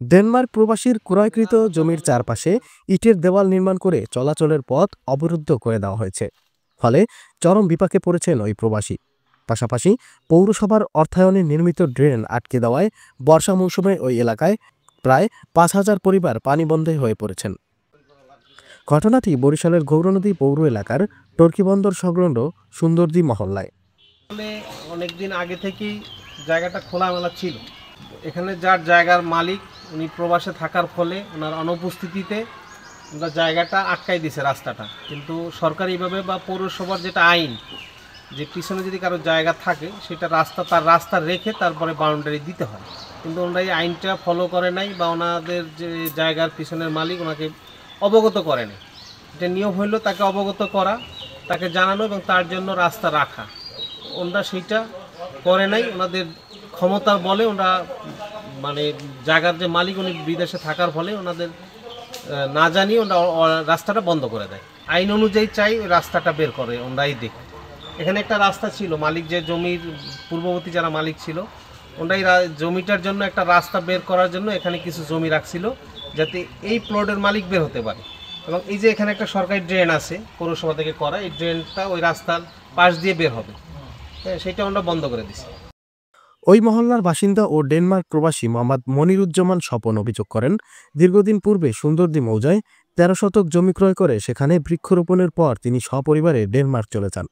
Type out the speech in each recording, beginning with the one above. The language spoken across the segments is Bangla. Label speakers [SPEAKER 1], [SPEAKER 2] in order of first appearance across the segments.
[SPEAKER 1] ডেনমার্ক প্রবাসীর ক্রয়কৃত জমির চারপাশে ইটের দেওয়াল নির্মাণ করে চলাচলের পথ অবরুদ্ধ করে দেওয়া হয়েছে। ফলে চরম বিপাকে পড়েছেন ওই প্রবাসী। পাশাপাশি পৌরসভার অর্থায়নে নির্মিত ড্রেন আটকে দেওয়ায় বর্ষা মৌসুমে ওই এলাকায় প্রায় ৫,০০০ পরিবার পানিবন্ধে হয়ে পড়েছেন। ঘটনাটি বরিশালের গৌরনদী পৌর এলাকার টর্কিবন্দর সংলগ্ন সুন্দরদী মহল্লায়।
[SPEAKER 2] অনেকদিন আগে থেকেই জায়গাটা খোলামেলা ছিল। এখানে যার জায়গার মালিক উনি প্রবাসে থাকার ফলে ওনার অনুপস্থিতিতে ওনার জায়গাটা আটকাই দিয়েছে রাস্তাটা। কিন্তু সরকারিভাবে বা পৌরসভার যেটা আইন, যে পিছনে যদি কারো জায়গা থাকে সেটা তার রাস্তা রেখে তারপরে বাউন্ডারি দিতে হয়, কিন্তু ওনারা এই আইনটা ফলো করে নাই বা ওনাদের যে জায়গার পিছনের মালিক ওনাকে অবগত করে নাই। এটা নিয়ম হইল তাকে অবগত করা, তাকে জানানো এবং তার জন্য রাস্তা রাখা। ওনারা সেইটা করে নাই। ওনাদের ক্ষমতার বলে ওনারা মানে জায়গার যে মালিক উনি বিদেশে থাকার ফলে ওনাদের না জানিয়ে ওনারা রাস্তাটা বন্ধ করে দেয়। আইন অনুযায়ী চাই ওই রাস্তাটা বের করে ওনারাই দেখ। এখানে একটা রাস্তা ছিল, মালিক যে জমির পূর্ববর্তী যারা মালিক ছিল ওনারাই জমিটার জন্য একটা রাস্তা বের করার জন্য এখানে কিছু জমি রাখছিল যাতে এই প্লটের মালিক বের হতে পারে। এবং এই যে এখানে একটা সরকারি ড্রেন আছে পৌরসভা থেকে করা, এই ড্রেনটা ওই রাস্তার পাশ দিয়ে বের হবে, হ্যাঁ, সেটা আমরা বন্ধ করে দিছি।
[SPEAKER 1] ওই মহল্লার বাসিন্দা ও ডেনমার্ক প্রবাসী মোহাম্মদ মনিরুজ্জামান স্বপন অভিযোগ করেন, দীর্ঘদিন পূর্বে সুন্দরদী মৌজায় ১৩ শতক জমি ক্রয় করে সেখানে বৃক্ষরোপণের পর তিনি সপরিবারে ডেনমার্ক চলে যান।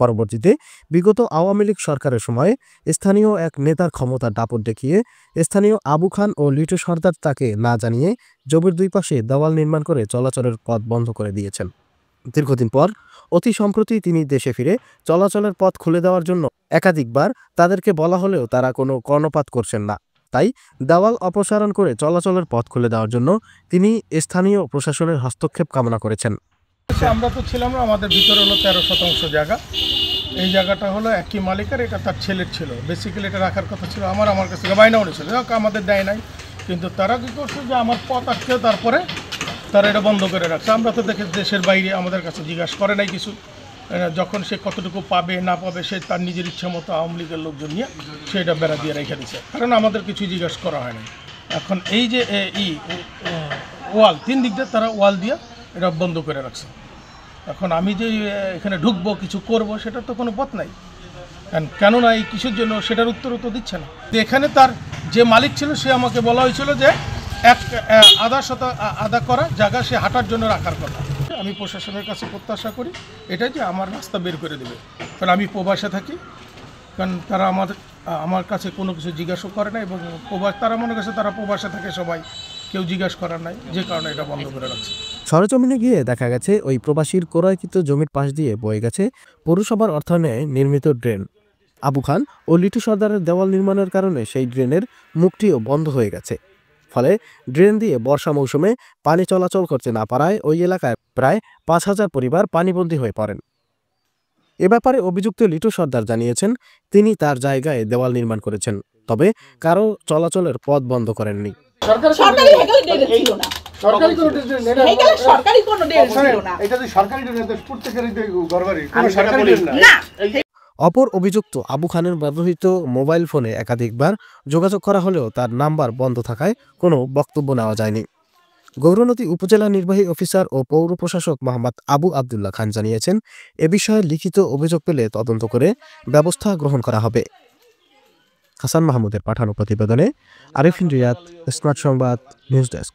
[SPEAKER 1] পরবর্তীতে বিগত আওয়ামী লীগ সরকারের সময় স্থানীয় এক নেতার ক্ষমতার দাপট দেখিয়ে স্থানীয় আবু খান ও লিটু সর্দার তাকে না জানিয়ে জমির দুই পাশে দেওয়াল নির্মাণ করে চলাচলের পথ বন্ধ করে দিয়েছেন। দীর্ঘদিন পর অতি সম্প্রতি তিনি দেশে ফিরে চলাচলের পথ খুলে দেওয়ার জন্য একাধিকবার তাদেরকে বলা হলেও তারা কোনো কর্ণপাত করছেন না। তাই দেওয়াল অপসারণ করে চলাচলের পথ খুলে দেওয়ার জন্য তিনি স্থানীয় প্রশাসনের হস্তক্ষেপ কামনা করেছেন।
[SPEAKER 3] আমরা তো ছিলাম না, আমাদের ভিতরে হলো 13 শতাংশ জায়গা। এই জায়গাটা হলো একই মালিকের, এটা তার ছেলের ছিল। বেসিক্যালি এটা রাখার কথা ছিল আমার কাছ থেকে বায়না উঠেছিল, আমাদের দেয় নাই। কিন্তু তারা কী করছে যে আমার পথ আটকেও তারপরে তারা এটা বন্ধ করে রাখছে। আমরা তো দেখে দেশের বাইরে আমাদের কাছে জিজ্ঞাসা করে নাই কিছু। যখন সে কতটুকু পাবে না পাবে সে তার নিজের ইচ্ছা মতো আওয়ামী লীগের লোকজন নিয়ে সেটা বেড়া দিয়ে রেখে দিচ্ছে, কারণ আমাদের কিছু জিজ্ঞাসা করা হয় না। এখন এই যে ওয়াল 3 দিক দিয়ে তারা ওয়াল দিয়ে এটা বন্ধ করে রাখছে। এখন আমি যে এখানে ঢুকবো কিছু করব সেটার তো কোনো পথ নাই। কেননা এই কিছুর জন্য সেটার উত্তরও তো দিচ্ছে না। এখানে তার যে মালিক ছিল সে আমাকে বলা হয়েছিল যে আধা করা জায়গা সে হাঁটার জন্য রাখার কথা। আমি প্রশাসনের কাছে প্রত্যাশা করি এটাই যে আমার রাস্তা বের করে দেবে, কারণ আমি প্রবাসে থাকি। কারণ তারা আমার কাছে কোনো কিছু জিজ্ঞাসা করে না, এবং তারা মনে করছে তারা প্রবাসে থাকে, সবাই কেউ জিজ্ঞাসা করার নাই, যে কারণে এটা বন্ধ করে রাখছে।
[SPEAKER 1] সরেজমিনে গিয়ে দেখা গেছে ওই প্রবাসীর ক্রয়কৃত জমির পাশ দিয়ে বয়ে গেছে পৌরসভার অর্থায়নে নির্মিত ড্রেন। আবু খান ও লিটু সর্দারের দেওয়াল নির্মাণের কারণে সেই ড্রেনের মুখটিও বন্ধ হয়ে গেছে। ফলে ড্রেন দিয়ে বর্ষা মৌসুমে পানি চলাচল করতে না পারায় ওই এলাকায় প্রায় ৫,০০০ পরিবার পানিবন্দী হয়ে পড়েন। এ ব্যাপারে অভিযুক্ত লিটু সর্দার জানিয়েছেন, তিনি তার জায়গায় দেওয়াল নির্মাণ করেছেন, তবে কারো চলাচলের পথ বন্ধ করেননি। অপর অভিযুক্ত আবু খানের ব্যবহৃত মোবাইল ফোনে একাধিকবার যোগাযোগ করা হলেও তার নাম্বার বন্ধ থাকায় কোনো বক্তব্য নেওয়া যায়নি। গৌরনদী উপজেলা নির্বাহী অফিসার ও পৌর প্রশাসক মোহাম্মদ আবু আবদুল্লাহ খান জানিয়েছেন, এ বিষয়ে লিখিত অভিযোগ পেলে তদন্ত করে ব্যবস্থা গ্রহণ করা হবে। হাসান মাহমুদের পাঠানো প্রতিবেদনে আরিফিন রিয়াদ, স্মার্ট সংবাদ, নিউজ ডেস্ক।